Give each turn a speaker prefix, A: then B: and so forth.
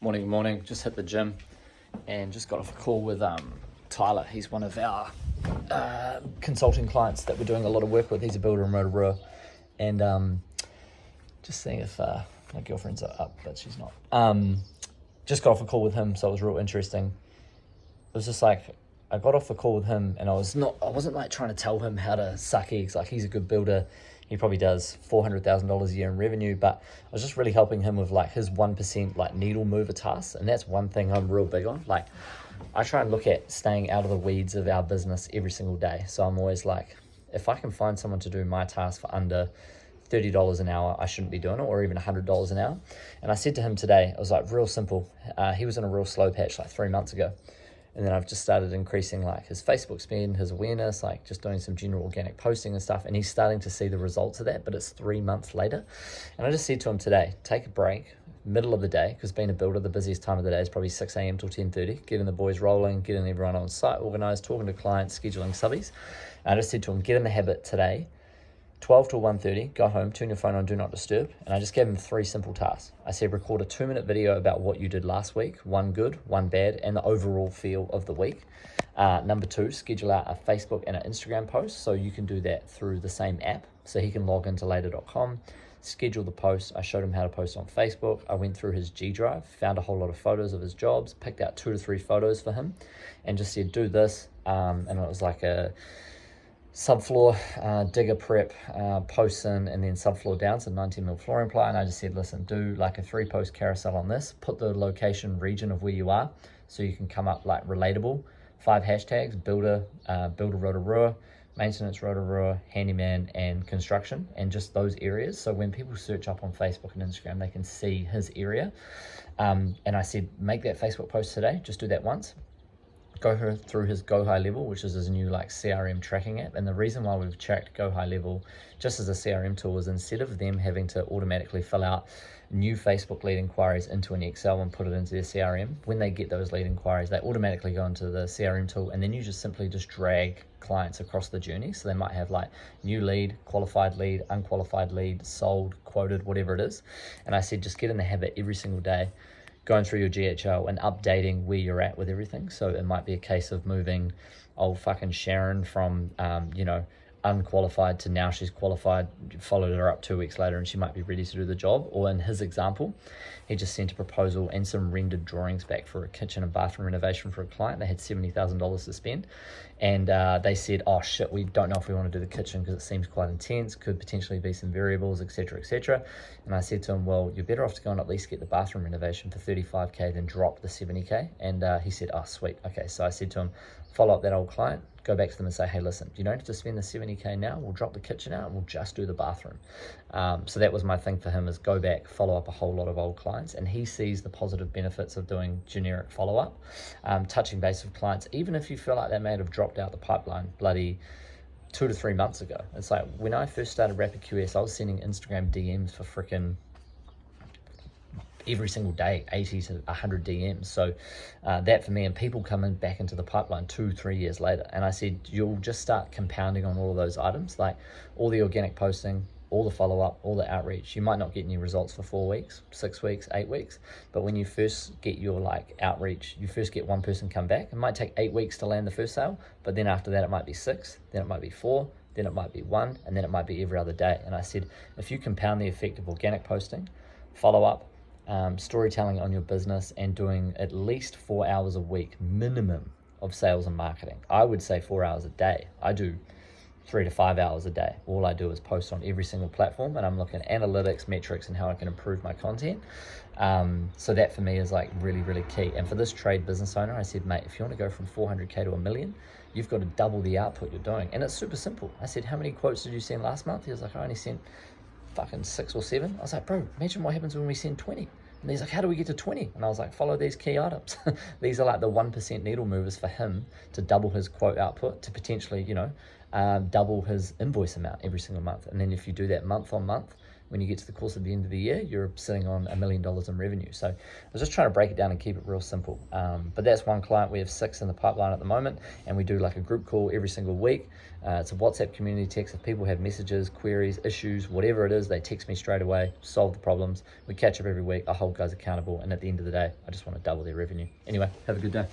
A: Morning. Just hit the gym and just got off a call with Tyler. He's one of our consulting clients that we're doing a lot of work with. He's a builder in Rotorua, and just seeing if my girlfriend's up, but she's not. Just got off a call with him, so it was real interesting. It was just like I got off the call with him, and I wasn't like trying to tell him how to suck eggs. Like, he's a good builder. He probably does $400,000 a year in revenue, but I was just really helping him with like his 1% like needle mover tasks. And that's one thing I'm real big on. Like, I try and look at staying out of the weeds of our business every single day. So I'm always like, if I can find someone to do my task for under $30 an hour, I shouldn't be doing it, or even $100 an hour. And I said to him today, I was like, real simple. He was in a real slow patch like 3 months ago. And then I've just started increasing like his Facebook spend, his awareness, like just doing some general organic posting and stuff. And he's starting to see the results of that, but it's 3 months later. And I just said to him today, take a break, middle of the day, because being a builder, the busiest time of the day is probably 6 a.m. till 10:30, getting the boys rolling, getting everyone on site organized, talking to clients, scheduling subbies. And I just said to him, get in the habit today, 12 till 1:30, go home, turn your phone on Do Not Disturb. And I just gave him 3 simple tasks. I said, record a 2-minute video about what you did last week, 1 good, 1 bad, and the overall feel of the week. Number 2, schedule out a Facebook and an Instagram post. So you can do that through the same app. So he can log into later.com, schedule the post. I showed him how to post on Facebook. I went through his G Drive, found a whole lot of photos of his jobs, picked out 2 to 3 photos for him, and just said, do this. And it was like a subfloor digger prep, posts in, and then subfloor down, so 19mm flooring ply. And I just said, listen, do like a 3-post carousel on this, put the location region of where you are so you can come up like relatable, 5 hashtags, builder Rotorua, maintenance Rotorua, handyman, and construction, and just those areas. So when people search up on Facebook and Instagram, they can see his area. And I said, make that Facebook post today, just do that once. Go through his Go High Level, which is his new like CRM tracking app. And the reason why we've tracked Go High Level just as a CRM tool is instead of them having to automatically fill out new Facebook lead inquiries into an Excel and put it into their CRM, when they get those lead inquiries, they automatically go into the CRM tool, and then you just simply just drag clients across the journey. So they might have like new lead, unqualified lead, sold, quoted, whatever it is. And I said, just get in the habit every single day going through your GHL and updating where you're at with everything. So it might be a case of moving old fucking Sharon from, unqualified to now she's qualified. Followed her up 2 weeks later and she might be ready to do the job. Or in his example, he just sent a proposal and some rendered drawings back for a kitchen and bathroom renovation for a client. They had $70,000 to spend, and they said, oh shit, we don't know if we want to do the kitchen because it seems quite intense, could potentially be some variables, etc. And I said to him, well, you're better off to go and at least get the bathroom renovation for 35k than drop the 70k. And he said, oh sweet, okay. So I said to him, follow up that old client, go back to them and say, hey, listen, you don't have to spend the 70k now. We'll drop the kitchen out and we'll just do the bathroom. So that was my thing for him, is go back, follow up a whole lot of old clients. And he sees the positive benefits of doing generic follow-up, touching base with clients, even if you feel like they may have dropped out the pipeline bloody 2 to 3 months ago. It's like when I first started Rapid QS, I was sending Instagram DMs for freaking every single day, 80 to 100 DMs. So that for me, and people coming back into the pipeline 2-3 years later. And I said, you'll just start compounding on all of those items, like all the organic posting, all the follow-up, all the outreach. You might not get any results for 4 weeks, 6 weeks, 8 weeks, but when you first get your like outreach, you first get one person come back. It might take 8 weeks to land the first sale, but then after that it might be 6, then it might be 4, then it might be 1, and then it might be every other day. And I said, if you compound the effect of organic posting, follow-up, storytelling on your business, and doing at least 4 hours a week minimum of sales and marketing. I would say 4 hours a day. I do 3 to 5 hours a day. All I do is post on every single platform, and I'm looking at analytics, metrics, and how I can improve my content. So that for me is like really, really key. And for this trade business owner, I said, mate, if you want to go from 400k to $1 million, you've got to double the output you're doing. And it's super simple. I said, how many quotes did you send last month? He was like, I only sent fucking 6 or 7. I was like, bro, imagine what happens when we send 20. And he's like, how do we get to 20? And I was like, follow these key items. These are like the 1% needle movers for him to double his quote output, to potentially, double his invoice amount every single month. And then if you do that month on month, when you get to the course of the end of the year, you're sitting on $1 million in revenue. So I was just trying to break it down and keep it real simple. But that's one client. We have 6 in the pipeline at the moment, and we do like a group call every single week. It's a WhatsApp community text. If people have messages, queries, issues, whatever it is, they text me straight away, solve the problems. We catch up every week. I hold guys accountable, and at the end of the day, I just want to double their revenue. Anyway, have a good day.